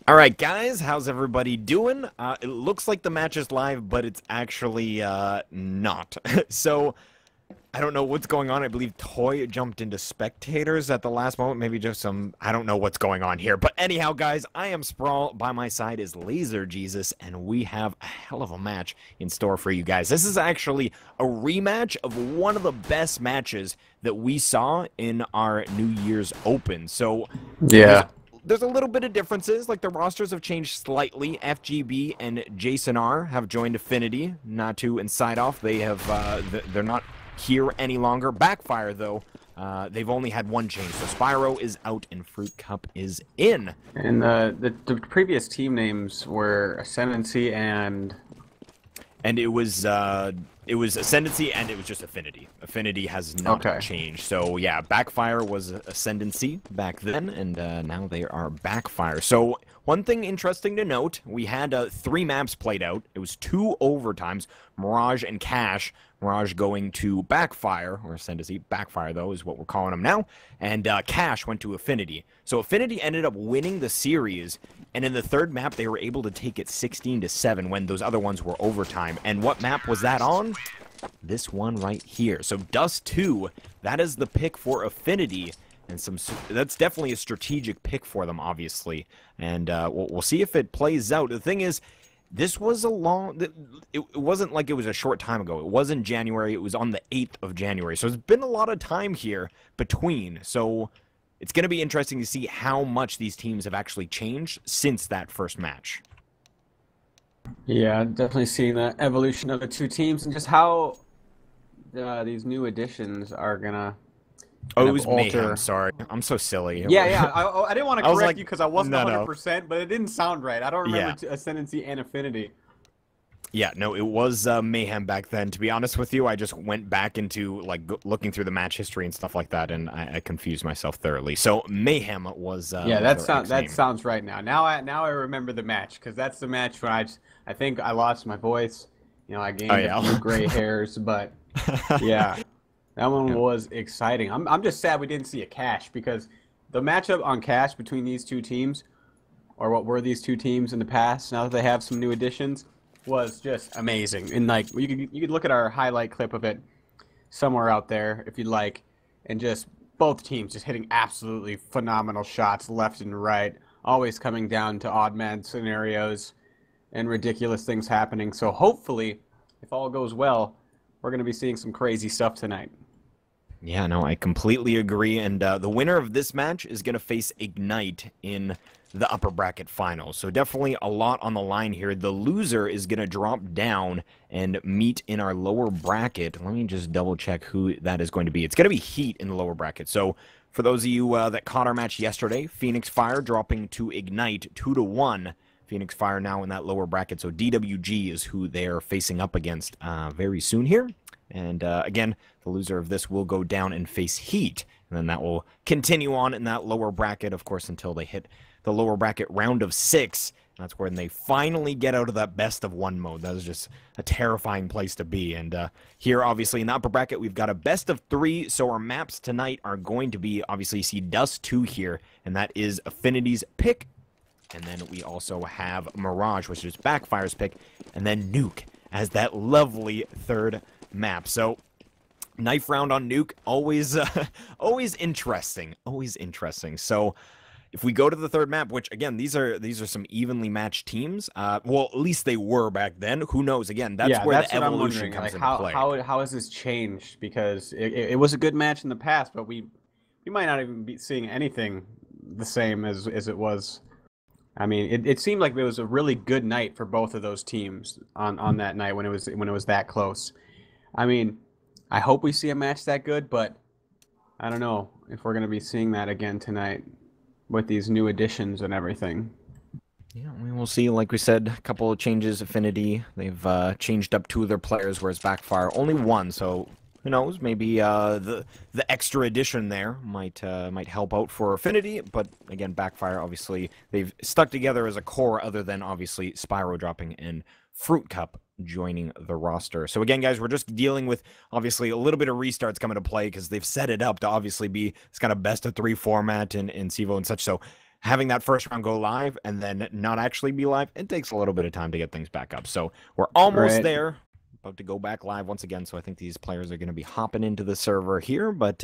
All right, guys, how's everybody doing? It looks like the match is live, but it's actually not. So, I don't know what's going on. I believe Toy jumped into spectators at the last moment. Maybe just I don't know what's going on here. But anyhow, guys, I am Sprawl. By my side is Laser Jesus, and we have a hell of a match in store for you guys. This is actually a rematch of one of the best matches that we saw in our New Year's Open. So, Yeah. there's a little bit of differences, like the rosters have changed slightly. FGB and Jason R have joined AffNity. Natu and Sideoff, they have they're not here any longer. Backfire though, they've only had one change. So Spyro is out and Fruit Cup is in. And the previous team names were Ascendancy and It was Ascendancy and it was just AffNity. AffNity has not changed. So yeah, Backfire was Ascendancy back then, and now they are Backfire. So one thing interesting to note, we had 3 maps played out. It was 2 overtimes, Mirage and Cash. Mirage going to Backfire, or Ascendancy. Backfire, though, is what we're calling them now. And Cash went to AffNity. So AffNity ended up winning the series, and in the 3rd map, they were able to take it 16-7 when those other ones were overtime. And what map was that on? This one right here. So Dust 2, that is the pick for AffNity. And that's definitely a strategic pick for them, obviously. And we'll see if it plays out. The thing is, this was it wasn't like it was a short time ago. It was in January. It was on the 8th of January. So it's been a lot of time here between. So it's going to be interesting to see how much these teams have actually changed since that first match. yeah, definitely seeing the evolution of the two teams and just how these new additions are gonna Oh, kind it of was alter. Mayhem. Sorry, I'm so silly. Yeah. I didn't want to I was correct like, you because I wasn't no, 100%, but it didn't sound right. I don't remember Yeah. Ascendancy and AffNity. Yeah, no, it was Mayhem back then. To be honest with you, I just went back into like looking through the match history and stuff like that, and I confused myself thoroughly. So Mayhem was Yeah, was their that X-name. sounds right now. Now I remember the match because that's the match when I think I lost my voice. You know, I gained a few gray hairs, but yeah, that one was exciting. I'm just sad we didn't see a Cash because the matchup on Cash between these two teams, or what were these two teams in the past, now that they have some new additions, was just amazing. And like you could look at our highlight clip of it somewhere out there if you'd like, and just both teams just hitting absolutely phenomenal shots left and right, always coming down to odd man scenarios and ridiculous things happening. So hopefully, if all goes well, we're going to be seeing some crazy stuff tonight. Yeah, no, I completely agree. And the winner of this match is going to face Ignite in the upper bracket finals. So definitely a lot on the line here. The loser is going to drop down and meet in our lower bracket. Let me just double check who that is going to be. It's going to be Heat in the lower bracket. So for those of you that caught our match yesterday, Phoenix Fire dropping to Ignite 2-1. Phoenix Fire now in that lower bracket. So DWG is who they're facing up against very soon here. And again, the loser of this will go down and face Heat. And then that will continue on in that lower bracket, of course, until they hit the lower bracket round of 6. That's when they finally get out of that best of 1 mode. That is just a terrifying place to be. And here, obviously, in the upper bracket, we've got a best of 3. So our maps tonight are going to be, obviously, you see Dust 2 here. And that is AffNity's pick. And then we also have Mirage, which is Backfire's pick. And then Nuke as that lovely 3rd map. So knife round on Nuke, always interesting. Always interesting. So if we go to the 3rd map, which again, these are some evenly matched teams. Well, at least they were back then. Who knows? Again, that's where the evolution comes into play. How has this changed? Because it was a good match in the past, but we might not even be seeing anything the same as it was. I mean, it seemed like it was a really good night for both of those teams on that night when it was that close. I mean, I hope we see a match that good, but I don't know if we're going to be seeing that again tonight with these new additions and everything. Yeah, we will see. Like we said, a couple of changes. AffNity, they've changed up 2 of their players, whereas Backfire only 1. So who knows? Maybe the extra addition there might help out for AffNity. But again, Backfire, obviously, they've stuck together as a core, other than obviously Spyro dropping and Fruit Cup joining the roster. So again, guys, we're just dealing with obviously a little bit of restarts coming to play because they've set it up to obviously be this kind of best of 3 format in CEVO and such. So having that first round go live and then not actually be live, it takes a little bit of time to get things back up. So we're almost there. About to go back live once again, so I think these players are going to be hopping into the server here, but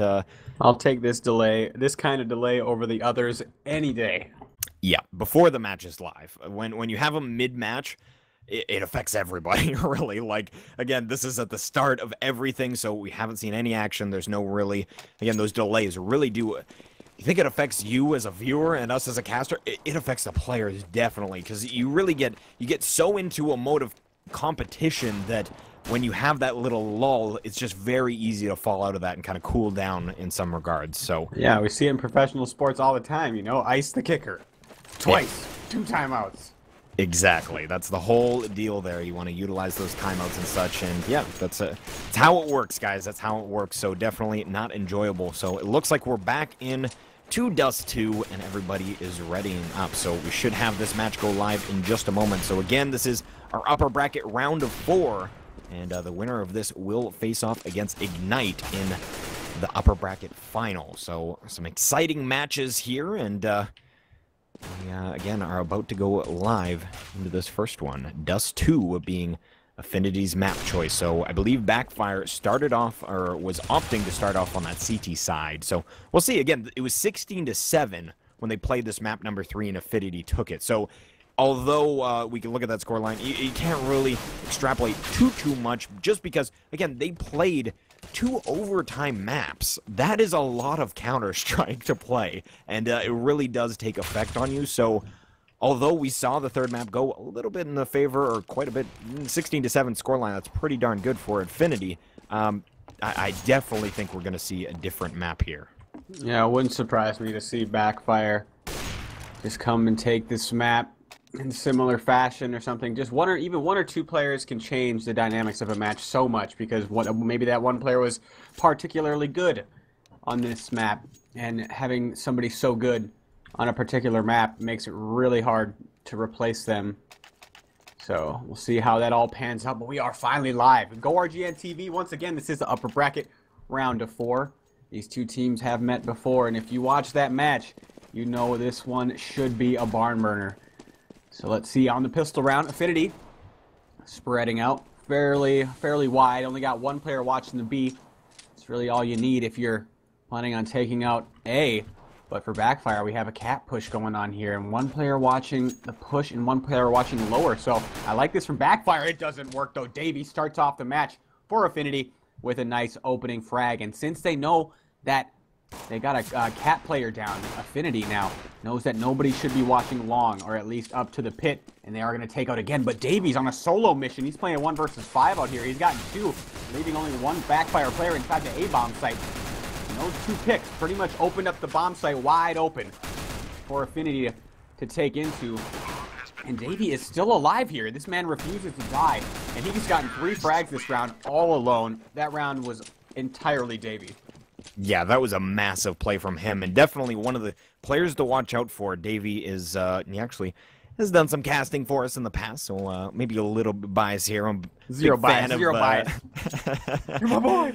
I'll take this kind of delay over the others any day. Yeah, before the match is live. When you have a mid-match, it affects everybody, really. Like, again, this is at the start of everything, so we haven't seen any action. There's no really, again, those delays really do. You think it affects you as a viewer and us as a caster? It affects the players, definitely, because you really get so into a mode of competition that when you have that little lull, it's just very easy to fall out of that and kind of cool down in some regards. So yeah, we see it in professional sports all the time, you know, ice the kicker. Twice. Yeah. 2 timeouts. Exactly. That's the whole deal there. You want to utilize those timeouts and such, and yeah, that's how it works, guys. That's how it works, so definitely not enjoyable. So it looks like we're back in to Dust 2, and everybody is readying up. So we should have this match go live in just a moment. So again, this is our upper bracket round of 4. And the winner of this will face off against Ignite in the upper bracket final. So some exciting matches here, and we, again, are about to go live into this first one. Dust 2 being AffNity's map choice. So I believe Backfire started off, or was opting to start off on that CT side. So we'll see. Again, it was 16-7 when they played this map number 3 and AffNity took it. So although we can look at that scoreline, you can't really extrapolate too much, just because, again, they played 2 overtime maps. That is a lot of Counter-Strike to play, and it really does take effect on you. So although we saw the third map go a little bit in the favor, or quite a bit, 16-7 scoreline, that's pretty darn good for AffNity. I definitely think we're going to see a different map here. Yeah, it wouldn't surprise me to see Backfire just come and take this map in similar fashion or something. Just even one or two players can change the dynamics of a match so much, because maybe that one player was particularly good on this map, and having somebody so good on a particular map makes it really hard to replace them. So we'll see how that all pans out, but we are finally live. Go RGN TV. Once again, this is the upper bracket round of 4. These two teams have met before, and if you watch that match, you know this one should be a barn burner. So let's see on the pistol round. AffNity spreading out fairly wide. Only got one player watching the B. It's really all you need if you're planning on taking out A. But for Backfire, we have a cat push going on here, and one player watching the push and one player watching lower. So I like this from Backfire. It doesn't work though. Davey starts off the match for AffNity with a nice opening frag, and since they know that they got a cat player down, AffNity now knows that nobody should be watching long, or at least up to the pit, and they are going to take out again. But Davies on a solo mission. He's playing a 1 versus 5 out here. He's gotten 2, leaving only one Backfire player inside the A-bomb site. And those 2 picks pretty much opened up the bomb site wide open for AffNity to take into. And Davey is still alive here. This man refuses to die, and he's gotten 3 frags this round all alone. That round was entirely Davey. Yeah, that was a massive play from him, and definitely one of the players to watch out for. Davey is, he actually has done some casting for us in the past, so maybe a little bit biased here. I'm zero bias. You're my boy.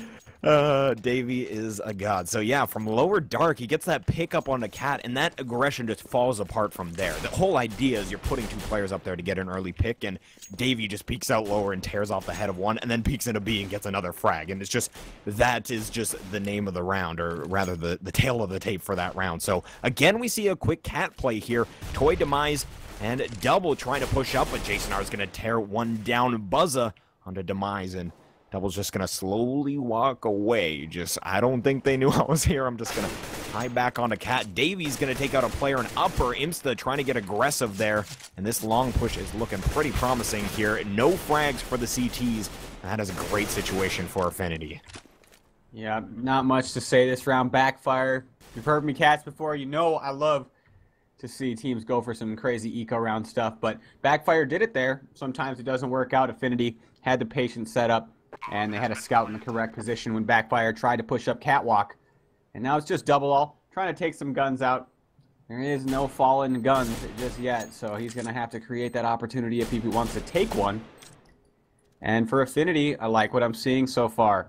Davey is a god. So yeah, from lower dark, he gets that pickup on the cat, and that aggression just falls apart from there. The whole idea is you're putting 2 players up there to get an early pick, and Davey just peeks out lower and tears off the head of one, and then peeks into B and gets another frag. And it's just, that is just the name of the round, or rather the tail of the tape for that round. So again, we see a quick cat play here. Toy Demise and Double trying to push up, but Jason R is going to tear one down. Buzza onto Demise, and Double's just going to slowly walk away. I don't think they knew I was here. I'm just going to high back onto Cat. Davey's going to take out a player in upper. Imsta trying to get aggressive there. And this long push is looking pretty promising here. No frags for the CTs. That is a great situation for AffNity. Yeah, not much to say this round. Backfire. You've heard me cats before. You know I love to see teams go for some crazy eco round stuff. But Backfire did it there. Sometimes it doesn't work out. AffNity had the patient set up, and they had a scout in the correct position when Backfire tried to push up Catwalk. And now it's just Double All trying to take some guns out. There is no fallen guns just yet, so he's going to have to create that opportunity if he wants to take one. And for AffNity, I like what I'm seeing so far.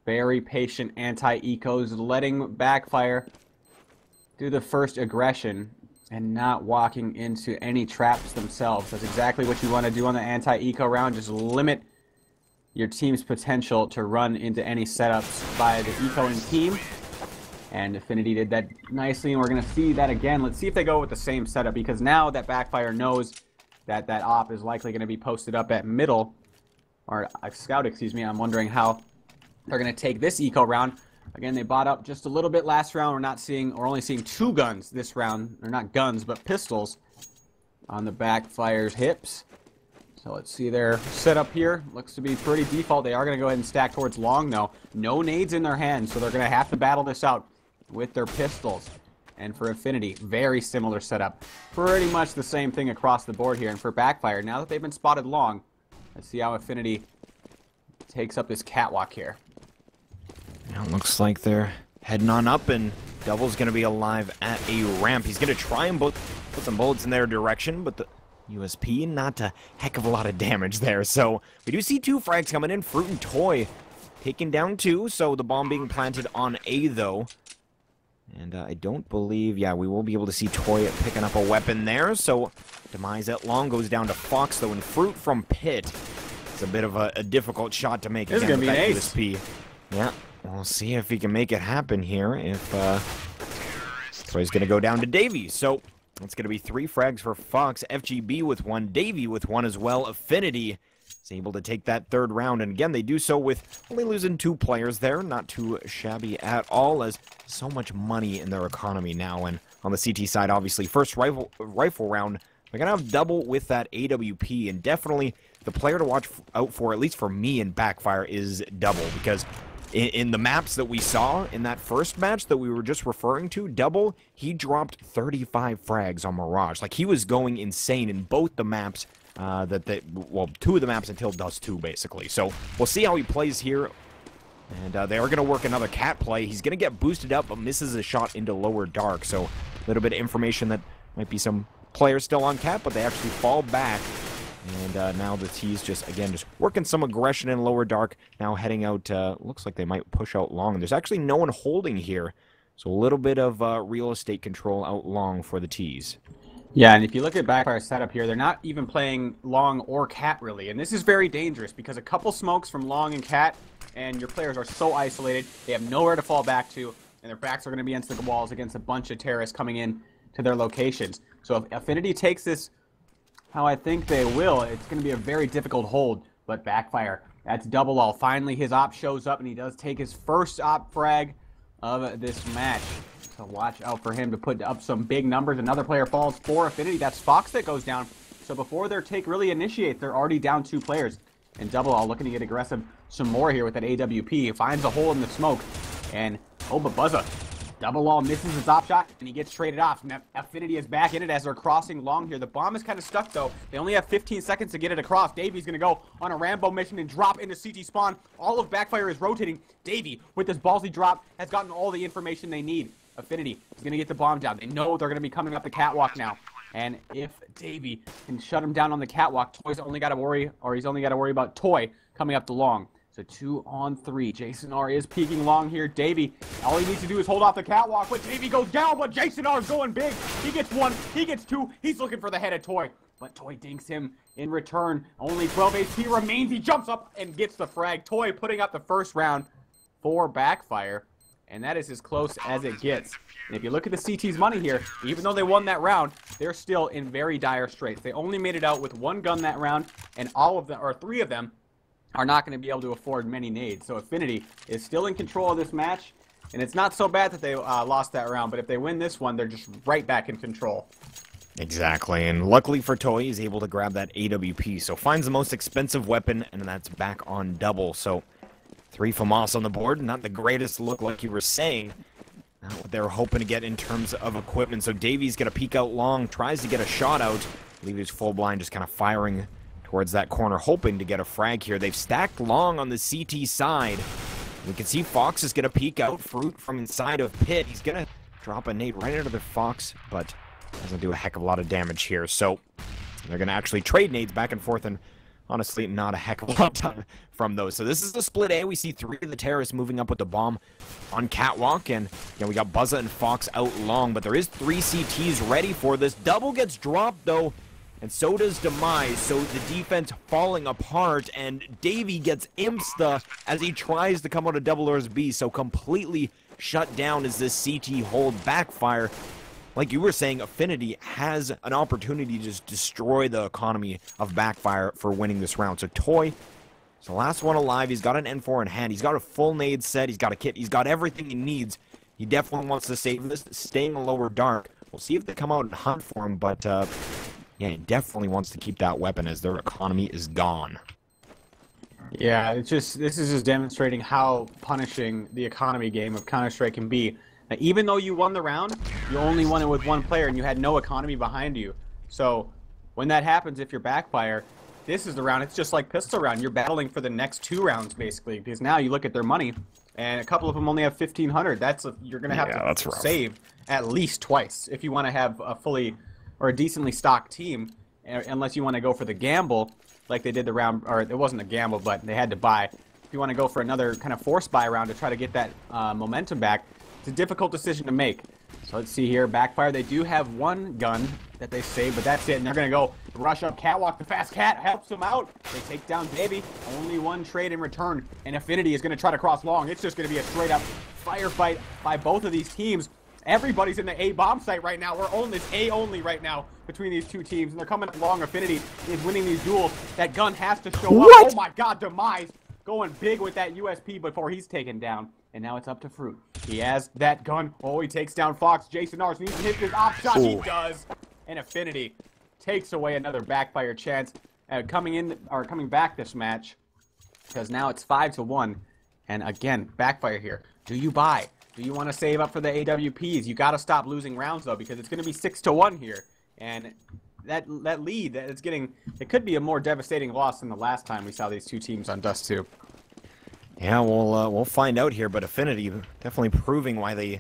Very patient anti-ecos, letting Backfire do the first aggression. and not walking into any traps themselves. That's exactly what you want to do on the anti-eco round. Just limit your team's potential to run into any setups by the ecoing team. And AffNity did that nicely, and we're going to see that again. Let's see if they go with the same setup, because now that Backfire knows that that op is likely going to be posted up at middle, or scout, excuse me. I'm wondering how they're going to take this eco round. Again, they bought up just a little bit last round. We're only seeing 2 guns this round. Or not guns, but pistols on the Backfire's hips. So let's see their setup here. Looks to be pretty default. They are going to go ahead and stack towards long, though. No nades in their hands, so they're going to have to battle this out with their pistols. And for AffNity, very similar setup. Pretty much the same thing across the board here. And for Backfire, now that they've been spotted long, let's see how AffNity takes up this catwalk here. Now it looks like they're heading on up, and Double's going to be alive at a ramp. He's going to try and put some bullets in their direction, but the USP, not a heck of a lot of damage there. So we do see 2 frags coming in. Fruit and Toy taking down 2, so the bomb being planted on A, though. And I don't believe, yeah, we will be able to see Toy picking up a weapon there. So demise at long goes down to Fox, though, and Fruit from Pit. It's a bit of a difficult shot to make. This is going to be an ace. USP. Yeah. We'll see if he can make it happen here. If Toy's going to go down to Davey. So it's going to be 3 frags for Fox. FGB with 1. Davey with 1 as well. AffNity is able to take that 3rd round. And again, they do so with only losing 2 players there. Not too shabby at all, as so much money in their economy now. And on the CT side, obviously, first rifle round, they're going to have double with that AWP. And definitely the player to watch out for, at least for me in Backfire, is double. Because in the maps that we saw in that first match that we were just referring to, Double, he dropped 35 frags on Mirage. Like, he was going insane in both the maps, well, 2 of the maps until Dust 2, basically. So we'll see how he plays here. And they are going to work another cat play. He's going to get boosted up, but misses a shot into lower dark. So a little bit of information that might be some players still on cat, but they actually fall back. And now the T's just working some aggression in lower dark. Now heading out, looks like they might push out long. There's actually no one holding here. So a little bit of real estate control out long for the T's. Yeah, and if you look at Backfire's setup here, they're not even playing long or cat, really. And this is very dangerous, because a couple smokes from long and cat, and your players are so isolated, they have nowhere to fall back to, and their backs are going to be against the walls against a bunch of terrorists coming in to their locations. So if AffNity takes this how I think they will, it's going to be a very difficult hold. But Backfire, that's double all. Finally, his op shows up, and he does take his first op frag of this match. So watch out for him to put up some big numbers. Another player falls for AffNity. That's Fox that goes down. So before their take really initiates, they're already down 2 players. And double all looking to get aggressive some more here with that AWP. He finds a hole in the smoke. And, oh, but Buzza. Double all misses his op shot, and he gets traded off. Now, AffNity is back in it as they're crossing long here. The bomb is kind of stuck, though. They only have 15 seconds to get it across. Davy's going to go on a Rambo mission and drop into CT spawn. All of Backfire is rotating. Davy, with this ballsy drop, has gotten all the information they need. AffNity is going to get the bomb down. They know they're going to be coming up the catwalk now. And if Davy can shut him down on the catwalk, Toy's only got to worry, or he's only got to worry about Toy coming up the long. So 2 on 3. Jason R is peeking long here. Davey, all he needs to do is hold off the catwalk, but Davey goes down, but Jason R is going big. He gets 1, he gets 2. He's looking for the head of Toy, but Toy dinks him in return. Only 12 HP remains. He jumps up and gets the frag. Toy putting up the first round for Backfire, and that is as close as it gets. And if you look at the CT's money here, even though they won that round, they're still in very dire straits. They only made it out with 1 gun that round, and all of them, or 3 of them, are not going to be able to afford many nades. So AffNity is still in control of this match, and it's not so bad that they lost that round, but if they win this one, they're just right back in control. Exactly, and luckily for Toy, he's able to grab that AWP, so finds the most expensive weapon, and that's back on double. So 3 FAMAS on the board, not the greatest look like you were saying. Not what they were hoping to get in terms of equipment. So Davy's going to peek out long, tries to get a shot out. I believe he's full blind, just kind of firing towards that corner, hoping to get a frag here. They've stacked long on the CT side. We can see Fox is going to peek out. Fruit from inside of Pit. He's going to drop a nade right into the Fox, but doesn't do a heck of a lot of damage here. So they're going to actually trade nades back and forth, and honestly not a heck of a lot of time from those. So this is the split A. We see 3 of the terrorists moving up with the bomb on Catwalk, and we got Buzza and Fox out long, but there is 3 CTs ready for this. Double gets dropped, though, and so does Demise, so the defense falling apart, and Davey gets Imsta as he tries to come out of double doors B, so completely shut down as this CT hold Backfire. Like you were saying, AffNity has an opportunity to just destroy the economy of Backfire for winning this round. So Toy is the last one alive. He's got an N4 in hand. He's got a full nade set. He's got a kit. He's got everything he needs. He definitely wants to save this, staying lower dark. We'll see if they come out and hunt for him, but yeah, he definitely wants to keep that weapon as their economy is gone. Yeah, this is just demonstrating how punishing the economy game of Counter-Strike can be. Now, even though you won the round, you only won it with 1 player and you had no economy behind you. So when that happens, if you're Backfire, this is the round. It's just like pistol round. You're battling for the next 2 rounds basically, because now you look at their money and a couple of them only have 1,500. You're gonna have to save at least twice if you want to have a fully or a decently stocked team, unless you want to go for the gamble like they did the round, or it wasn't a gamble, but they had to buy. If you want to go for another kind of forced buy round to try to get that momentum back, it's a difficult decision to make. So let's see here, Backfire, they do have 1 gun that they save, but that's it, and they're going to go rush up Catwalk. The fast cat helps them out. They take down Davey. Only 1 trade in return, and AffNity is going to try to cross long. It's just going to be a straight-up firefight by both of these teams. Everybody's in the A bomb site right now. We're on this A only right now between these 2 teams, and they're coming along. AffNity is winning these duels. That gun has to show up. Oh my god, Demise going big with that USP before he's taken down. And now it's up to Fruit. He has that gun. Oh, he takes down Fox. Jason Ars needs to hit this op shot. He does. And AffNity takes away another Backfire chance. Coming back this match, because now it's 5-1. And again, Backfire here. Do you buy? Do you want to save up for the AWPs? You got to stop losing rounds though, because it's going to be 6-1 here, and that lead that it's getting, it could be a more devastating loss than the last time we saw these 2 teams on Dust 2. Yeah, we'll find out here, but AffNity definitely proving why they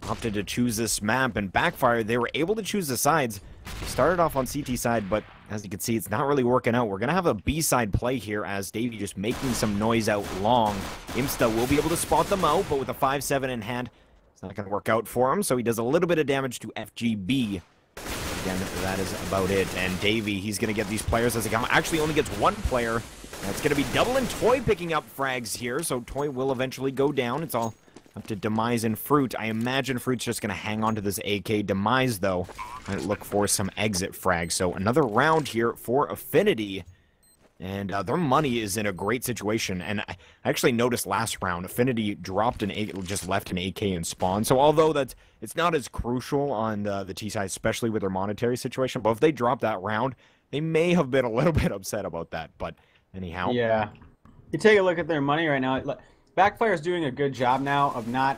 opted to choose this map. And Backfire, they were able to choose the sides. They started off on CT side, but as you can see, it's not really working out. We're going to have a B side play here as Davey just making some noise out long. Imsta will be able to spot them out, but with a 5-7 in hand, it's not going to work out for him. So he does a little bit of damage to FGB. Again, that is about it. And Davey, he's going to get these players as he actually only gets 1 player. It's going to be Double and Toy picking up frags here, so Toy will eventually go down. It's all up to Demise and Fruit. I imagine Fruit's just going to hang on to this AK. Demise, though, might look for some exit frags. So another round here for AffNity, and their money is in a great situation. And I actually noticed last round, AffNity dropped just left an AK in spawn. So although it's not as crucial on the T side, especially with their monetary situation, but if they drop that round, they may have been a little bit upset about that, but anyhow. Yeah. You take a look at their money right now. Backfire's doing a good job now of not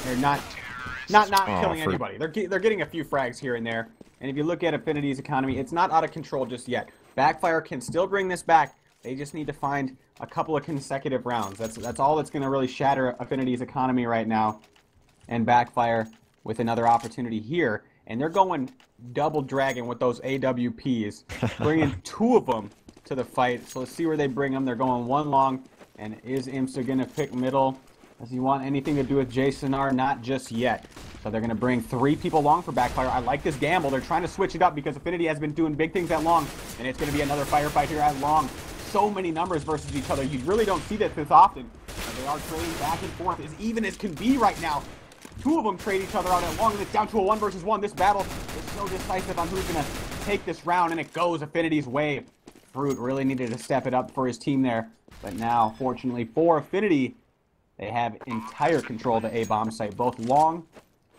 killing anybody. They're getting a few frags here and there. And if you look at AffNity's economy, it's not out of control just yet. Backfire can still bring this back. They just need to find a couple of consecutive rounds. That's all that's going to really shatter AffNity's economy right now. And Backfire with another opportunity here. And they're going double dragon with those AWPs, bringing 2 of them to the fight. So let's see where they bring them. They're going 1 long. And is Imsta going to pick middle? Does he want anything to do with Jason R? Not just yet. So they're going to bring 3 people long for Backfire. I like this gamble. They're trying to switch it up because AffNity has been doing big things at long. And it's going to be another firefight here at long. So many numbers versus each other. You really don't see this often. They are trading back and forth as even as can be right now. 2 of them trade each other out at long, and it's down to a 1 versus 1. This battle is so decisive on who's going to take this round, and it goes AffNity's way. Fruit really needed to step it up for his team there. But now, fortunately for AffNity, they have entire control of the A-bomb site, both long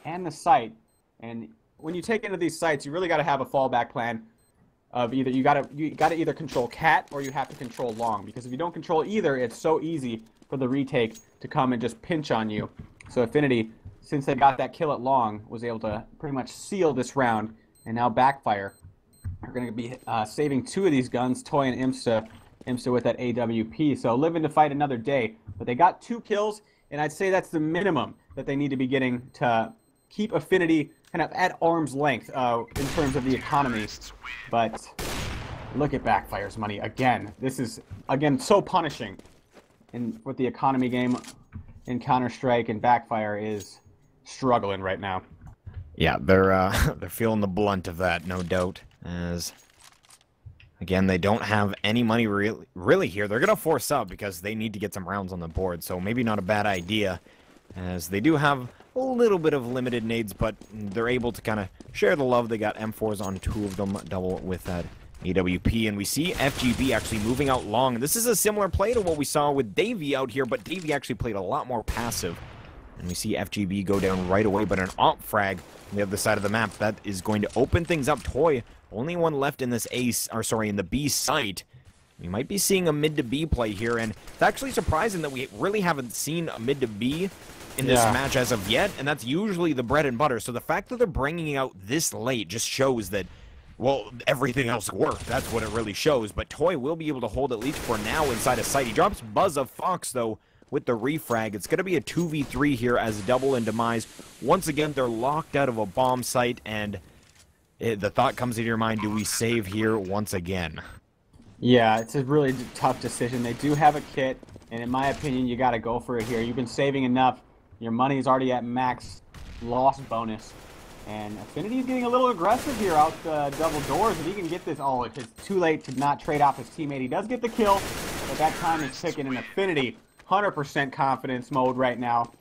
and the site. And when you take into these sites, you really got to have a fallback plan of either you got to either control cat or you have to control long, because if you don't control either, it's so easy for the retake to come and just pinch on you. So AffNity, since they got that kill at long, was able to pretty much seal this round. And now Backfire are going to be saving 2 of these guns, Toy and Imsta with that AWP. So living to fight another day. But they got 2 kills, and I'd say that's the minimum that they need to be getting to keep AffNity kind of at arm's length in terms of the economy. But Look at Backfire's money again. This is, again, so punishing. And with the economy game in Counter-Strike, and Backfire is struggling right now. Yeah, they're feeling the blunt of that, no doubt. As again, they don't have any money really here. They're gonna force up because they need to get some rounds on the board. So maybe not a bad idea, as they do have a little bit of limited nades, but they're able to kind of share the love. They got M4s on 2 of them, double with that AWP, and we see FGB actually moving out long. This is a similar play to what we saw with Davey out here, but Davey actually played a lot more passive. And we see FGB go down right away, but an op frag on the other side of the map, that is going to open things up. Toy, only one left in this in the B site. We might be seeing a mid to B play here, and it's actually surprising that we really haven't seen a mid to B in this match as of yet, and that's usually the bread and butter. So the fact that they're bringing it out this late just shows that, well, everything else worked. That's what it really shows. But Toy will be able to hold at least for now inside of sight. He drops Buzz of Fox, though, with the refrag. It's going to be a 2v3 here as Double and Demise. Once again, they're locked out of a bomb site, and the thought comes into your mind, do we save here once again? Yeah, it's a really tough decision. They do have a kit, and in my opinion, you got to go for it here. You've been saving enough. Your money is already at max loss bonus. And AffNity is getting a little aggressive here out the double doors. If he can get this, oh, if it's too late to not trade off his teammate. He does get the kill, but that time is ticking. And AffNity, 100% confidence mode right now.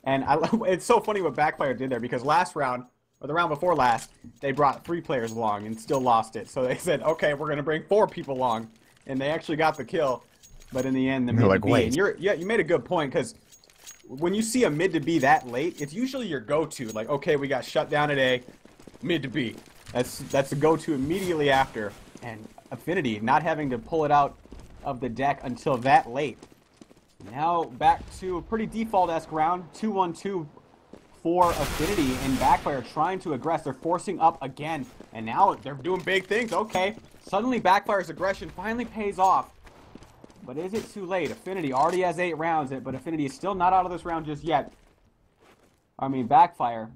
And it's so funny what Backfire did there, because last round, or the round before last, they brought 3 players along and still lost it. So they said, okay, we're going to bring 4 people along. And they actually got the kill. But in the end, the mid to B. And you made a good point, because when you see a mid to B that late, it's usually your go-to. Like, okay, we got shut down at A, mid to B. That's the go-to immediately after. And AffNity not having to pull it out of the deck until that late. Now back to a pretty default-esque round, 2-1-2 for AffNity, and Backfire trying to aggress. They're forcing up again, and now they're doing big things. Okay, suddenly Backfire's aggression finally pays off. But is it too late? AffNity already has 8 rounds, but AffNity is still not out of this round just yet. I mean, Backfire.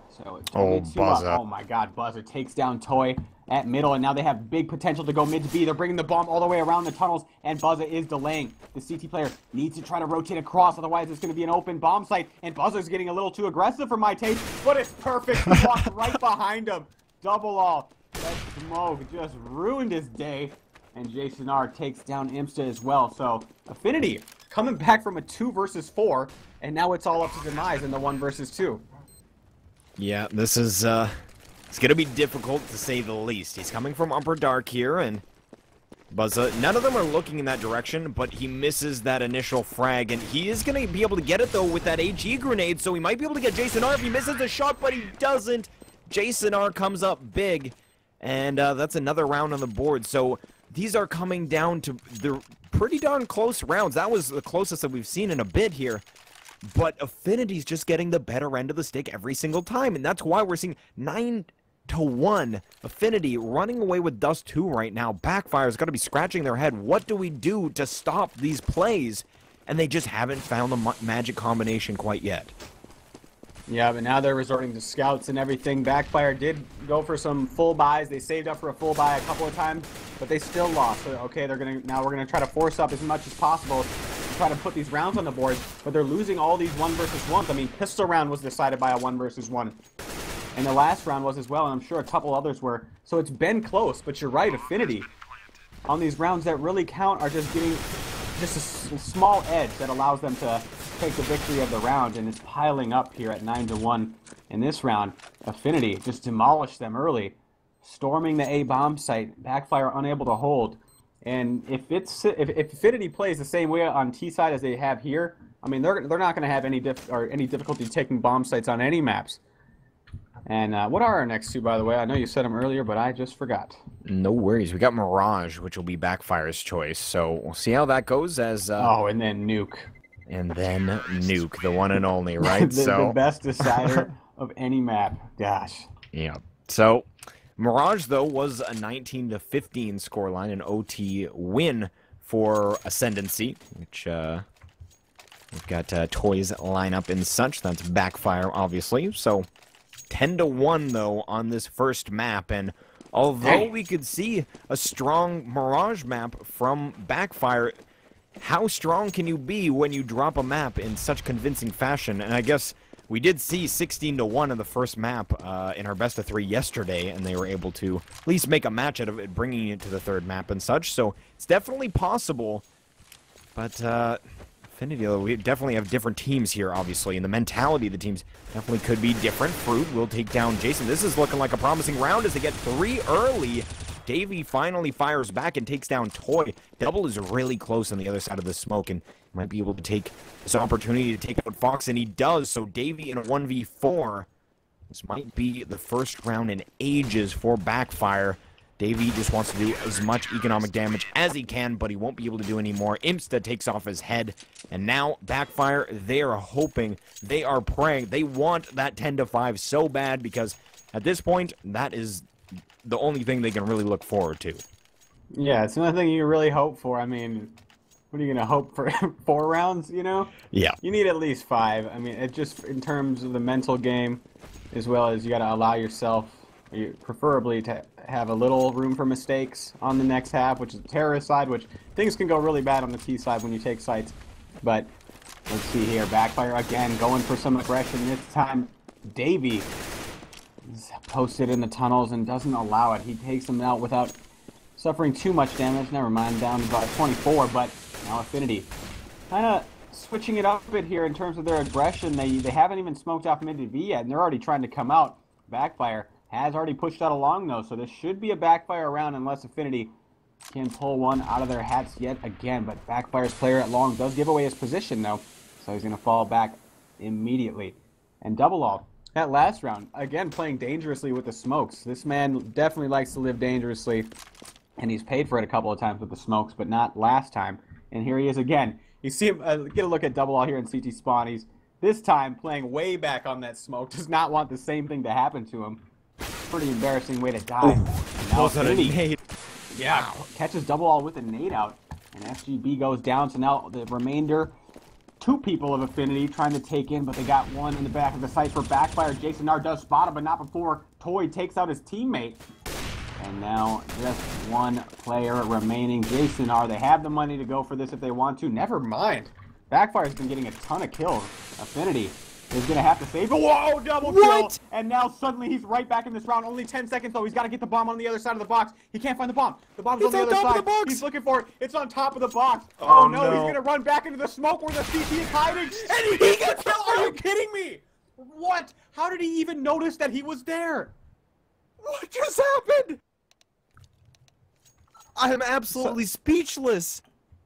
So it's oh my God, Buzza takes down Toy at middle, and now they have big potential to go mid to B. They're bringing the bomb all the way around the tunnels, and Buzza is delaying. The CT player needs to try to rotate across, otherwise it's going to be an open bomb site, and Buzza's getting a little too aggressive for my taste, but it's perfect. He walked right behind him. Double all. That smoke just ruined his day. And Jason R takes down Imsta as well. So AffNity coming back from a 2 versus 4, and now it's all up to Demise in the 1 versus 2. Yeah, this is it's gonna be difficult to say the least. He's coming from Upper Dark here, and Buzza, none of them are looking in that direction, but he misses that initial frag, and he is gonna be able to get it though with that AG grenade, so he might be able to get Jason R if he misses the shot, but he doesn't. Jason R comes up big, and that's another round on the board. So these are coming down to the pretty darn close rounds. That was the closest that we've seen in a bit here. But AffNity's just getting the better end of the stick every single time. And that's why we're seeing 9-1. AffNity running away with Dust 2 right now. Backfire's got to be scratching their head. What do we do to stop these plays? And they just haven't found the magic combination quite yet. Yeah, but now they're resorting to scouts and everything. Backfire did go for some full buys. They saved up for a full buy a couple of times, but they still lost. So, okay, now we're gonna try to force up as much as possible to try to put these rounds on the board. But they're losing all these 1 versus 1s. I mean, pistol round was decided by a 1 versus 1, and the last round was as well. And I'm sure a couple others were. So it's been close. But you're right, AffNity on these rounds that really count are just getting just a small edge that allows them to take the victory of the round, and it's piling up here at 9-1 in this round. AffNity just demolished them early, storming the A bomb site. Backfire unable to hold, and if AffNity plays the same way on T side as they have here, I mean they're not going to have any difficulty taking bomb sites on any maps. And what are our next 2, by the way? I know you said them earlier, but I just forgot. No worries. We got Mirage, which will be Backfire's choice. So we'll see how that goes as... oh, and then Nuke. And then Nuke, the one and only, right? The best decider of any map. Gosh. Yeah. So Mirage, though, was a 19-15 scoreline, an OT win for Ascendancy, which we've got Toys lineup and such. That's Backfire, obviously. So 10-1, though, on this first map, and Although we could see a strong Mirage map from Backfire, how strong can you be when you drop a map in such convincing fashion? And I guess we did see 16-1 in the first map in our best of 3 yesterday, and they were able to at least make a match out of it, bringing it to the third map and such. So it's definitely possible. But AffNity, we definitely have different teams here, obviously, and the mentality of the teams definitely could be different. Fruit will take down Jason. This is looking like a promising round as they get 3 early. Davey finally fires back and takes down Toy. Double is really close on the other side of the smoke and might be able to take this opportunity to take out Fox, and he does. So Davey in a 1v4. This might be the first round in ages for Backfire. Davey just wants to do as much economic damage as he can, but he won't be able to do any more. Imsta takes off his head, and now Backfire, they are hoping, they are praying, they want that 10-5 so bad, because at this point, that is the only thing they can really look forward to. Yeah, it's nothing you really hope for. I mean, what are you going to hope for? 4 rounds, you know? Yeah. You need at least 5. I mean, it just in terms of the mental game, as well as you got to allow yourself, preferably to have a little room for mistakes on the next half, which is the terrorist side, which things can go really bad on the T side when you take sites. But let's see here, Backfire again going for some aggression. This time, Davey is posted in the tunnels and doesn't allow it. He takes them out without suffering too much damage. Never mind, down to about 24, but now AffNity kind of switching it up a bit here in terms of their aggression. They haven't even smoked off mid to V yet, and they're already trying to come out. Backfire has already pushed out along, though, so this should be a Backfire round unless AffNity can pull one out of their hats yet again. But Backfire's player at long does give away his position, though, so he's going to fall back immediately. And Double All, that last round, again, playing dangerously with the smokes. This man definitely likes to live dangerously, and he's paid for it a couple of times with the smokes, but not last time. And here he is again. You see him, get a look at Double All here in CT Spawn. He's this time playing way back on that smoke, does not want the same thing to happen to him. Pretty embarrassing way to die. And now AffNity, yeah, catches Double All with a nade out, and FGB goes down. So now the remainder, 2 people of AffNity trying to take in, but they got one in the back of the site for Backfire. Jason R does spot him, but not before Toy takes out his teammate. And now just 1 player remaining. Jason R, they have the money to go for this if they want to. Never mind. Backfire's been getting a ton of kills. AffNity is going to have to save. Whoa, double kill! And now suddenly he's right back in this round. Only 10 seconds, though. He's got to get the bomb on the other side of the box. He can't find the bomb. The bomb's on the other side. He's looking for it. It's on top of the box. Oh, no. He's going to run back into the smoke where the CT is hiding. And he gets killed. Are you kidding me? What? How did he even notice that he was there? What just happened? I'm absolutely speechless.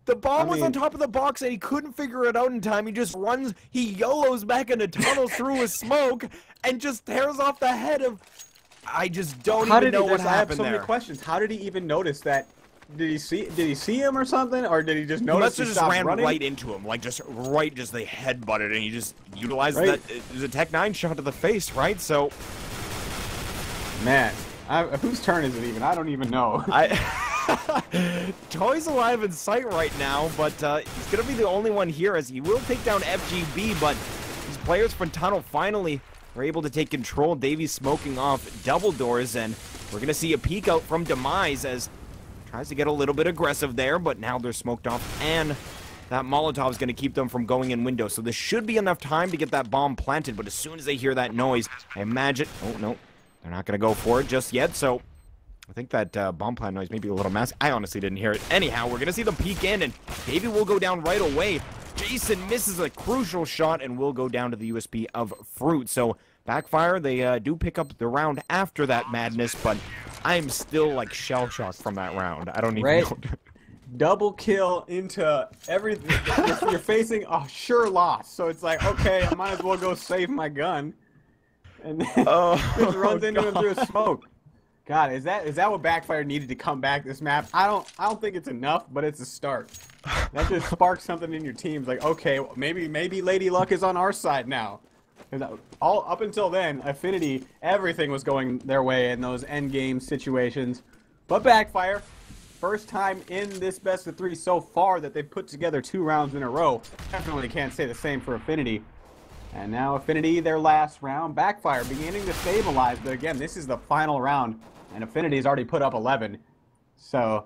The bomb was on top of the box and he couldn't figure it out in time. He just runs, he YOLOs back into tunnels through his smoke and just tears off the head of... I just don't even know what happened there. I have so many questions. How did he even notice that? Did he see him or something? Or did he just notice he just ran right into him. Like just they head butted and he just utilized that. It was a Tech 9 shot to the face, right? So... Man, whose turn is it even? I don't even know. Toy's alive in sight right now, but he's going to be the only one here as he will take down FGB, but these players from Tunnel finally were able to take control. Davies smoking off double doors, and we're going to see a peek out from Demise as tries to get a little bit aggressive there, but now they're smoked off, and that Molotov is going to keep them from going in window. So this should be enough time to get that bomb planted, but as soon as they hear that noise, I imagine... Oh, no. They're not going to go for it just yet, so... I think that bomb plant noise may be a little massive. I honestly didn't hear it. Anyhow, we're going to see them peek in, and Davey will go down right away. Jason misses a crucial shot and will go down to the USP of Fruit. So, Backfire, they do pick up the round after that madness, but I'm still, like, shell-shocked from that round. I don't even know. Double kill into everything. You're facing a sure loss. So it's like, okay, I might as well go save my gun. And then just runs into him through a smoke. God, is that what Backfire needed to come back this map? I don't think it's enough, but it's a start. That just sparks something in your teams. Like, okay, well, maybe Lady Luck is on our side now. All up until then, AffNity, everything was going their way in those end game situations. But Backfire, first time in this best of 3 so far that they've put together 2 rounds in a row. Definitely can't say the same for AffNity. And now AffNity, their last round. Backfire beginning to stabilize, but again, this is the final round and AffNity has already put up 11. So,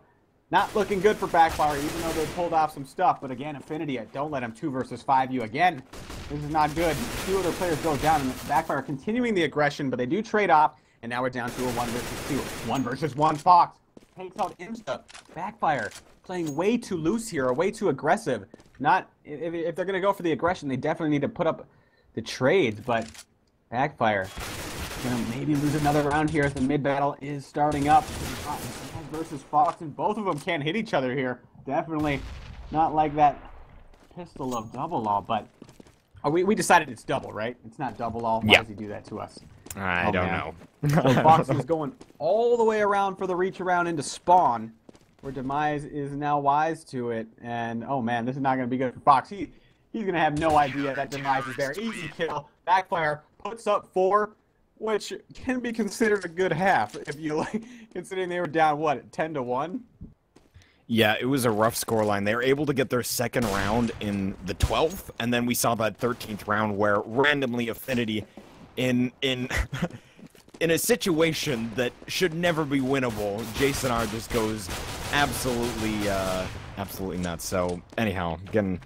not looking good for Backfire, even though they pulled off some stuff. But again, AffNity, don't let them 2 versus 5 you again. This is not good. 2 other players go down, and Backfire continuing the aggression, but they do trade off, and now we're down to a 1 versus 2. 1 versus 1, Fox takes out Insta. Backfire playing way too loose here, or way too aggressive. Not if they're going to go for the aggression, they definitely need to put up the trades, but Backfire going to maybe lose another round here as the mid battle is starting up. Versus Fox, and both of them can't hit each other here. Definitely not like that pistol of double all, but we decided it's double, right? It's not double all. Why does he do that to us? I don't know. So Fox is going all the way around for the reach around into spawn, where Demise is now wise to it, and oh man, this is not going to be good for Fox. He's going to have no idea that Demise is there. Easy kill. Backfire puts up 4. Which can be considered a good half if you like, considering they were down, what, 10-1? Yeah, it was a rough scoreline. They were able to get their second round in the 12th, and then we saw that 13th round where randomly AffNity in in a situation that should never be winnable, Jason R just goes absolutely nuts. So anyhow, again.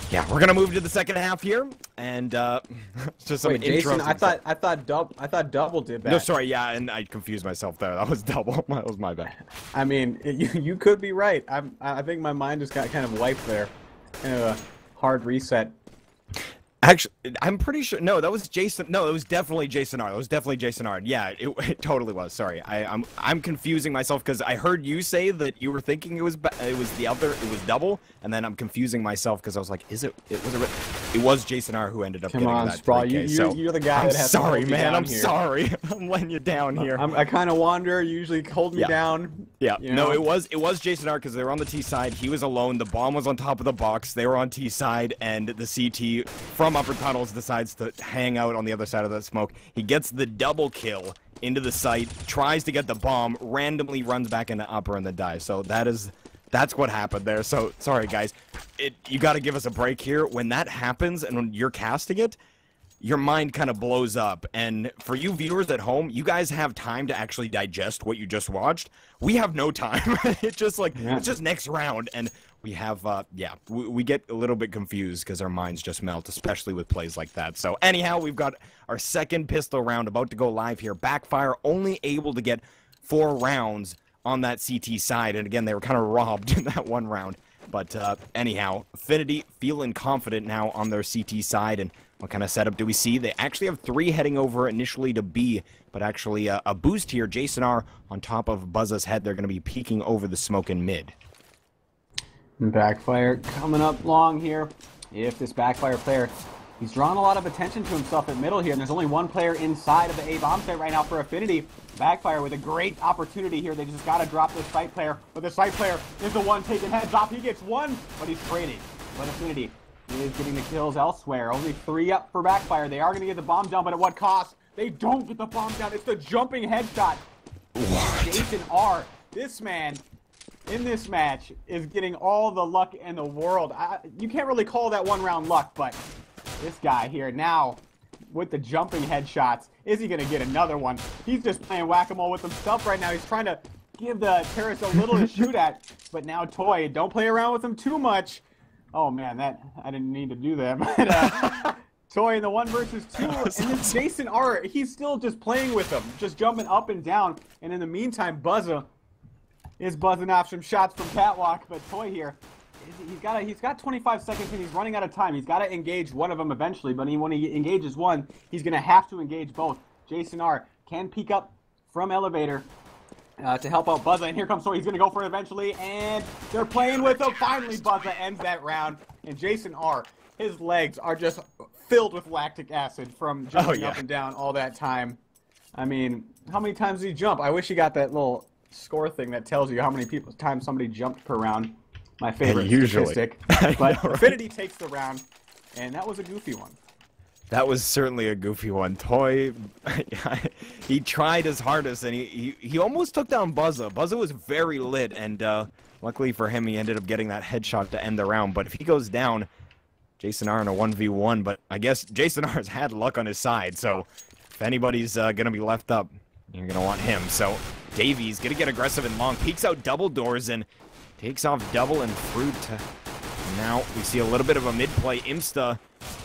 Yeah, we're gonna move to the second half here, and just some Jason, I thought double did that. No, sorry, yeah, and I confused myself there. That was double. That was my bad. I mean, you could be right. I think my mind just got kind of wiped there, kind of a hard reset. Actually, I'm pretty sure. No, that was Jason. No, it was definitely Jason R. It was definitely Jason R. Yeah, it totally was. Sorry, I'm confusing myself because I heard you say that you were thinking it was the other. It was double, and then I'm confusing myself because I was like, it was Jason R. who ended up getting that. Sprawl. You're the guy that has to hold me down I'm here. sorry. I'm letting you down here. I kind of wander. You usually hold me down. Yeah. You know? No, it was Jason R. because they were on the T side. He was alone. The bomb was on top of the box. They were on T side, and the CT from upper tunnels decides to hang out on the other side of that smoke. He gets the double kill into the site, tries to get the bomb, randomly runs back into upper and then dies. So that's what happened there. So sorry guys, you got to give us a break here. When that happens and when you're casting it, your mind kind of blows up. And for you viewers at home, you guys have time to actually digest what you just watched. We have no time. It's just like, it's just next round. And we have, we get a little bit confused because our minds just melt, especially with plays like that. So anyhow, we've got our second pistol round about to go live here. Backfire only able to get 4 rounds on that CT side. And again, they were kind of robbed in that 1 round. But anyhow, AffNity feeling confident now on their CT side. And what kind of setup do we see? They actually have 3 heading over initially to B, but actually a boost here. Jason R on top of Buzza's head. They're going to be peeking over the smoke in mid. Backfire coming up long here. If this Backfire player, he's drawn a lot of attention to himself at middle here, and there's only 1 player inside of the A bomb site right now for AffNity. Backfire with a great opportunity here. They just got to drop this site player, but the site player is the one taking heads off. He gets 1, but he's traded. But AffNity is getting the kills elsewhere. Only 3 up for Backfire. They are going to get the bomb down, but at what cost? They don't get the bomb down. It's the jumping headshot. What? Jason R. This man, in this match, is getting all the luck in the world. You can't really call that 1 round luck, but this guy here now, with the jumping headshots, is he going to get another one? He's just playing whack-a-mole with himself right now. He's trying to give the terrorist a little to shoot at, but now Toy, don't play around with him too much. Oh man, I didn't need to do that. But, Toy in the 1 versus 2, and then Jason R, he's still just playing with him, just jumping up and down, and in the meantime, Buzza is buzzing off some shots from Catwalk, but Toy here, he's got 25 seconds and he's running out of time. He's got to engage one of them eventually, but when he engages one, he's going to have to engage both. Jason R can peek up from elevator to help out Buzza, and here comes Toy. He's going to go for it eventually, and they're playing with him. Finally, Buzza ends that round, and Jason R, his legs are just filled with lactic acid from jumping up and down all that time. I mean, how many times did he jump? I wish he got that little score thing that tells you how many times somebody jumped per round. My favorite statistic. But AffNity takes the round, and that was a goofy one. That was certainly a goofy one. Toy, he tried his hardest, and he almost took down Buzza. Buzza was very lit, and luckily for him, he ended up getting that headshot to end the round. But if he goes down, Jason R in a 1v1, but I guess Jason R has had luck on his side, so if anybody's going to be left up, you're going to want him. So Davies going to get aggressive and long. Peeks out double doors and takes off double and fruit. Now we see a little bit of a mid-play. Imsta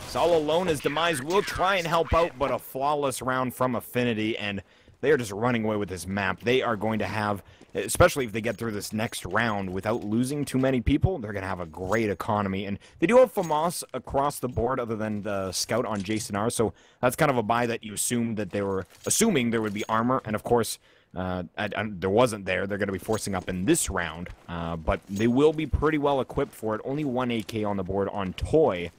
is all alone as Demise will try and help out, but a flawless round from AffNity, and they are just running away with this map. They are going to have, especially if they get through this next round without losing too many people, they're going to have a great economy. And they do have FAMAS across the board other than the scout on Jason R, so that's kind of a buy that you assumed that they were assuming there would be armor, and of course, there wasn't there. They're going to be forcing up in this round, but they will be pretty well equipped for it. Only one AK on the board on Toy,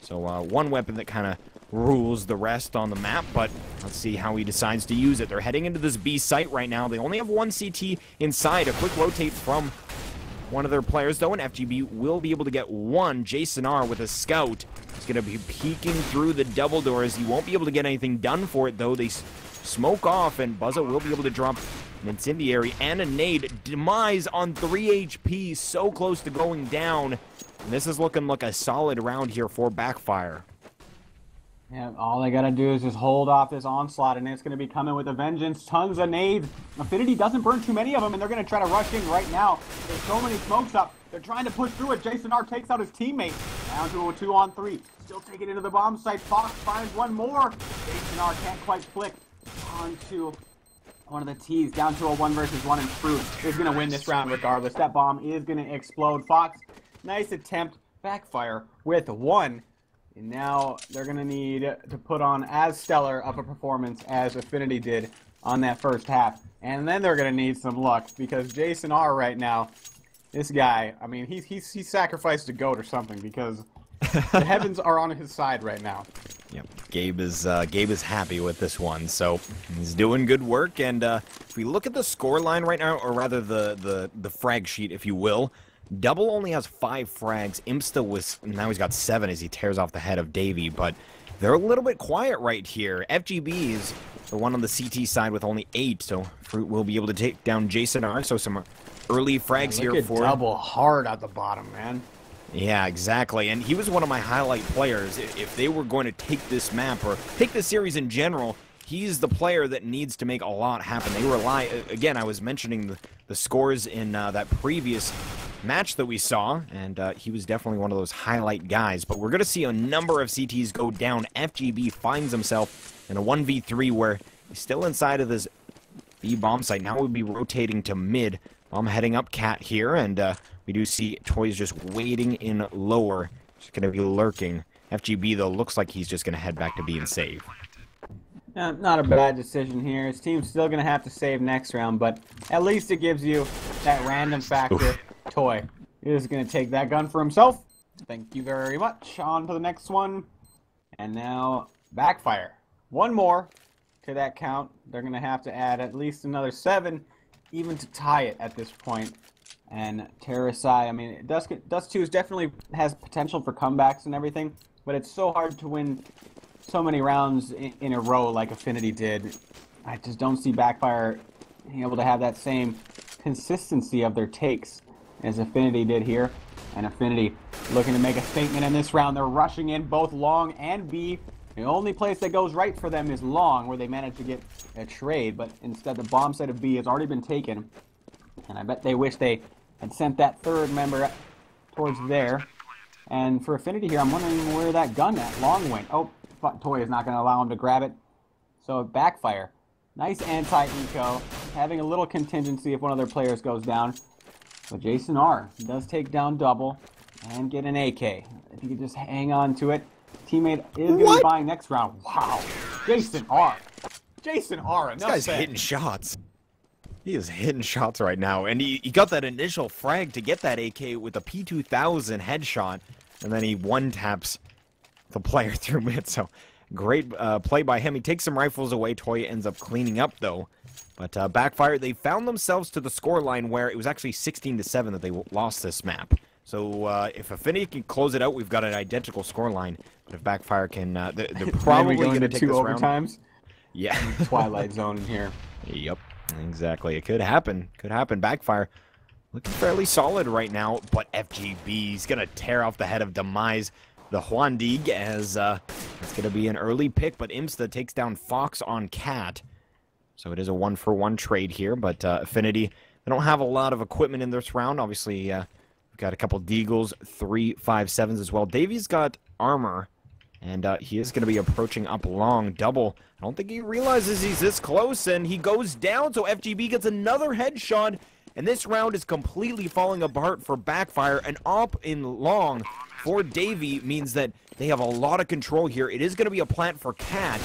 so one weapon that kind of rules the rest on the map, but let's see how he decides to use it. They're heading into this B site right now. They only have one CT inside. A quick rotate from one of their players, though, and FGB will be able to get one. Jason R with a scout. He's going to be peeking through the double doors. He won't be able to get anything done for it, though. They smoke off, and Buzza will be able to drop an incendiary and a nade. Demise on 3 HP, so close to going down. And this is looking like a solid round here for Backfire. Yeah, all they gotta do is just hold off this onslaught, and it's gonna be coming with a vengeance. Tons of nades. AffNity doesn't burn too many of them, and they're gonna try to rush in right now. There's so many smokes up. They're trying to push through it. Jason R takes out his teammate. Down to a 2-on-3. Still taking it into the bomb site. Fox finds one more. Jason R can't quite flick onto one of the T's. Down to a 1 versus 1, and Fruit is gonna win this round regardless. That bomb is gonna explode. Fox, nice attempt. Backfire with 1. And now they're going to need to put on as stellar of a performance as AffNity did on that first half. And then they're going to need some luck, because Jason R right now, this guy, I mean, he's sacrificed a goat or something, because the heavens are on his side right now. Yep, Gabe is happy with this one, so he's doing good work. And if we look at the score line right now, or rather the frag sheet, if you will, Double only has 5 frags. Imsta now he's got 7 as he tears off the head of Davey, but they're a little bit quiet right here. FGB is the one on the CT side with only 8, so Fruit will be able to take down Jason R. So some early frags here for Double hard at the bottom, man. Yeah, exactly. And he was one of my highlight players. If they were going to take this map or take this series in general, he's the player that needs to make a lot happen. They rely, again, I was mentioning the scores in that previous match that we saw, and he was definitely one of those highlight guys. But we're going to see a number of CTs go down. FGB finds himself in a 1v3 where he's still inside of this B bomb site. Now we'll be rotating to mid. I'm heading up Cat here, and we do see Toys just waiting in lower. Just going to be lurking. FGB, though, looks like he's just going to head back to B and save. Not a bad decision here. His team's still going to have to save next round, but at least it gives you that random factor. Oof. Toy is going to take that gun for himself. Thank you very much. On to the next one. And now Backfire. One more to that count. They're going to have to add at least another 7 even to tie it at this point. And Terrasai, I mean, Dust 2 definitely has potential for comebacks and everything, but it's so hard to win so many rounds in a row like AffNity did. I just don't see Backfire being able to have that same consistency of their takes as AffNity did here. And AffNity looking to make a statement in this round. They're rushing in both long and B. The only place that goes right for them is long, where they managed to get a trade, but instead the bomb site of B has already been taken. And I bet they wish they had sent that third member towards there. And for AffNity here, I'm wondering where that gun at long went. Oh, Toy is not going to allow him to grab it. So Backfire. Nice anti-eco. Having a little contingency if one of their players goes down. But Jason R does take down Double and get an AK. If you could just hang on to it. Teammate is going to be buying next round. Wow. Jason R. Jason R. This guy's hitting shots. He is hitting shots right now. And he got that initial frag to get that AK with a P2000 headshot. And then he one-taps the player through mid. So great play by him. He takes some rifles away. Toya ends up cleaning up, though. But Backfire, they found themselves to the scoreline where it was actually 16-7 that they lost this map. So if AffNity can close it out, we've got an identical scoreline. But if Backfire can, they're probably going to take this round. 2 overtimes? Yeah. Twilight Zone in here. Yep, exactly. It could happen. Could happen. Backfire looking fairly solid right now, but FGB is going to tear off the head of Demise. The Huandig, as it's going to be an early pick, but Imsta takes down Fox on Cat. So it is a 1-for-1 trade here, but AffNity, they don't have a lot of equipment in this round. Obviously, we've got a couple Deagles, 3 5.7s as well. Davy's got armor, and he is going to be approaching up long. Double. I don't think he realizes he's this close, and he goes down, so FGB gets another headshot, and this round is completely falling apart for Backfire. An op in long for Davy means that they have a lot of control here. It is going to be a plant for Cat.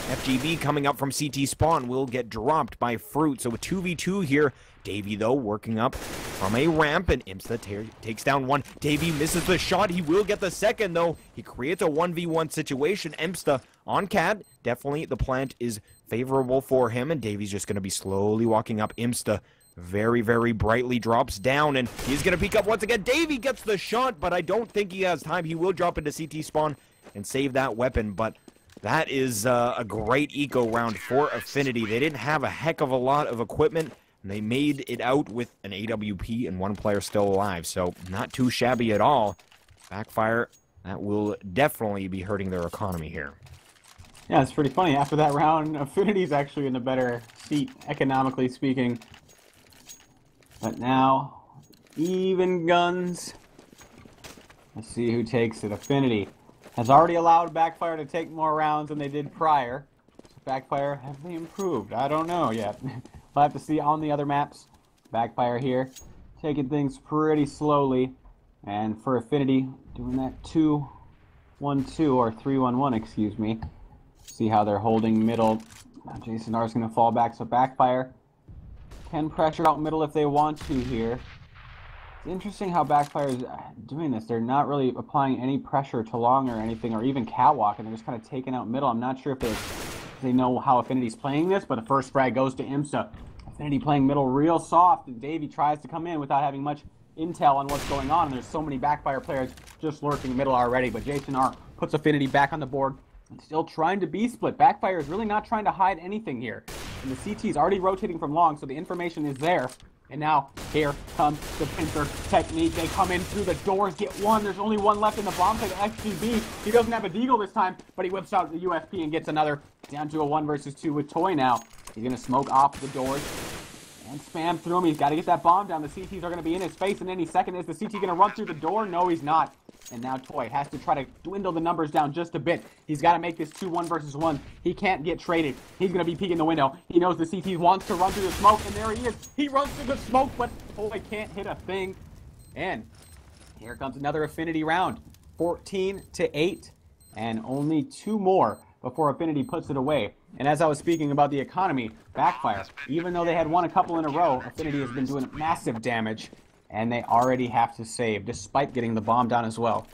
FGB coming up from CT spawn will get dropped by Fruit. So a 2v2 here. Davy, though, working up from a ramp, and Imsta takes down one. Davy misses the shot. He will get the second, though. He creates a 1v1 situation. Imsta on Cat. Definitely the plant is favorable for him, and Davy's just going to be slowly walking up. Imsta very, very brightly drops down, and he's going to peek up once again. Davy gets the shot, but I don't think he has time. He will drop into CT spawn and save that weapon, but that is a great eco round for AffNity. They didn't have a heck of a lot of equipment, and they made it out with an AWP and one player still alive, so not too shabby at all. Backfire, that will definitely be hurting their economy here. Yeah, it's pretty funny. After that round, AffNity's actually in the better seat, economically speaking. But now, even guns. Let's see who takes it. AffNity has already allowed Backfire to take more rounds than they did prior. Backfire, have they improved? I don't know yet. We'll have to see on the other maps. Backfire here, taking things pretty slowly. And for AffNity, doing that 2-1-2, or 3-1-1, excuse me. See how they're holding middle. Now Jason R is going to fall back, so Backfire can pressure out middle if they want to here. It's interesting how Backfire is doing this. They're not really applying any pressure to long or anything, or even catwalk, and they're just kind of taking out middle. I'm not sure if they know how AffNity's playing this, but the first frag goes to Imsta. AffNity playing middle real soft, and Davey tries to come in without having much intel on what's going on. And there's so many Backfire players just lurking middle already, but Jason R puts AffNity back on the board and still trying to be split. Backfire is really not trying to hide anything here. And the CT is already rotating from long, so the information is there. And now, here comes the pincer technique. They come in through the doors, get one. There's only one left in the bomb site. FGB, he doesn't have a deagle this time, but he whips out the UFP and gets another. Down to a 1 versus 2 with Toy now. He's going to smoke off the doors and spam through him. He's got to get that bomb down. The CTs are going to be in his face in any second. Is the CT going to run through the door? No, he's not. And now Toy has to try to dwindle the numbers down just a bit. He's got to make this 2-1 versus 1. He can't get traded. He's going to be peeking the window. He knows the CT wants to run through the smoke, and there he is. He runs through the smoke, but Toy can't hit a thing. And here comes another AffNity round. 14-8, and only 2 more before AffNity puts it away. And as I was speaking about the economy, Backfire, even though they had won a couple in a row, AffNity has been doing massive damage. And they already have to save, despite getting the bomb down as well.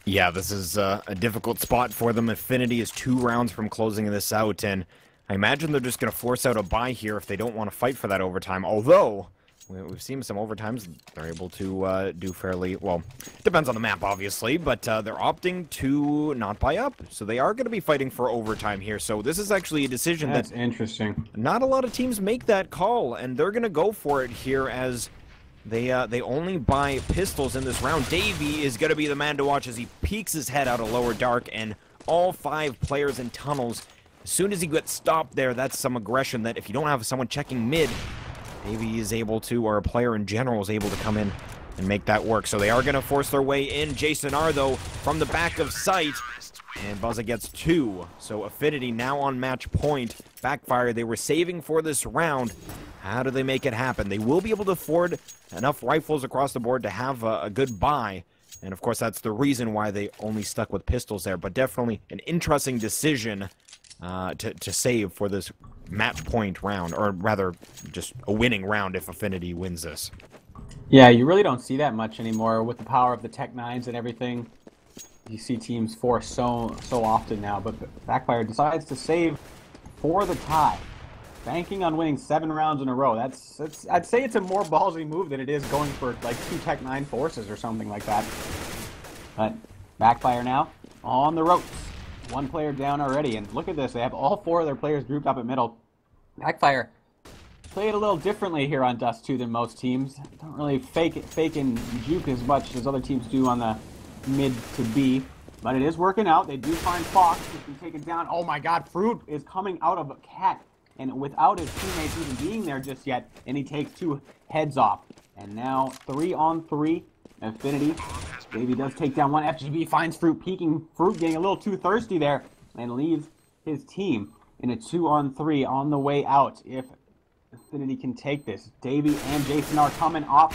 Yeah, this is a difficult spot for them. AffNity is 2 rounds from closing this out, and I imagine they're just going to force out a bye here if they don't want to fight for that overtime. Although, we've seen some overtimes they're able to do fairly well. It depends on the map, obviously, but they're opting to not buy up. So they are going to be fighting for overtime here. So this is actually a decision that's interesting. Not a lot of teams make that call, and they're going to go for it here as they only buy pistols in this round. Davey is going to be the man to watch as he peeks his head out of lower dark, and all 5 players in tunnels. As soon as he gets stopped there, that's some aggression that if you don't have someone checking mid, Davey is able to, or a player in general is able to come in and make that work. So they are going to force their way in. Jason R, though, from the back of sight, and Buzza gets 2. So AffNity now on match point. Backfire, they were saving for this round. How do they make it happen? They will be able to afford enough rifles across the board to have a good buy. And of course, that's the reason why they only stuck with pistols there. But definitely an interesting decision to save for this match point round. Or rather, just a winning round if AffNity wins this. Yeah, you really don't see that much anymore with the power of the Tech 9s and everything. You see teams force so often now. But Backfire decides to save for the tie. Banking on winning 7 rounds in a row. That's I'd say it's a more ballsy move than it is going for like 2 Tech 9 forces or something like that. But Backfire now on the ropes. 1 player down already, and look at this. They have all 4 of their players grouped up at middle. Backfire played a little differently here on Dust 2 than most teams. Don't really fake and juke as much as other teams do on the mid to B. But it is working out. They do find Fox, who's been taken down. Oh my god, Fruit is coming out of a Cat. and without his teammates even being there just yet, and he takes 2 heads off. And now 3-on-3, AffNity. Baby does take down one. FGB finds Fruit peeking. Fruit getting a little too thirsty there and leaves his team in a 2-on-3 on the way out. If AffNity can take this, Davey and Jason are coming up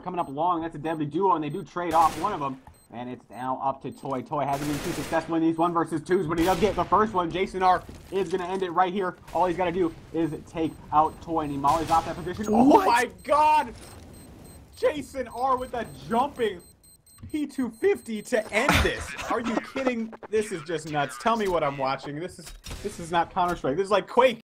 coming up long. That's a deadly duo, and they do trade off one of them. And it's now up to Toy. Toy hasn't been too successful in these 1 versus 2s, but he does get the first one. Jason R is going to end it right here. All he's got to do is take out Toy, and he mollies off that position. Oh my god! Jason R with a jumping P250 to end this. Are you kidding? This is just nuts. Tell me what I'm watching. This is not Counter-Strike. This is like Quake.